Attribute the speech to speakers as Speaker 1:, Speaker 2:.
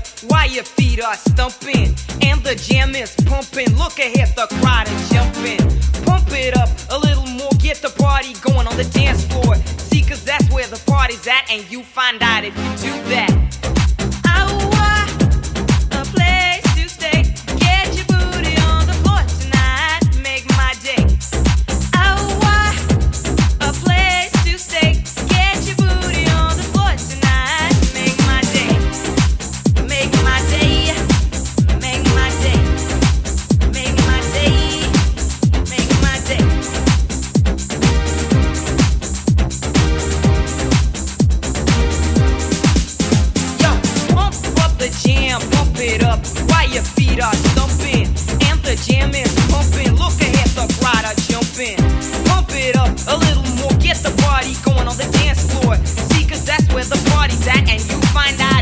Speaker 1: up while your feet are stumping and the jam is pumping. Look ahead, the crowd is jumping. Pump it up a little more, get the party going on the dance floor. See, cause that's where the party's at, and you find out if you do that. A place to stay. Get your booty on the floor tonight. Make my day. A place to stay. Get your booty on the floor tonight. Make my day. Make my day. Make my day. Make my day. Make my day. Yo, pump up the jam, pump it up while your feet are stumping and the jam is pumping. Look ahead, the crowd are jumping. Pump it up a little more, get the party going on the dance floor. See, cause that's where the party's at, and you find out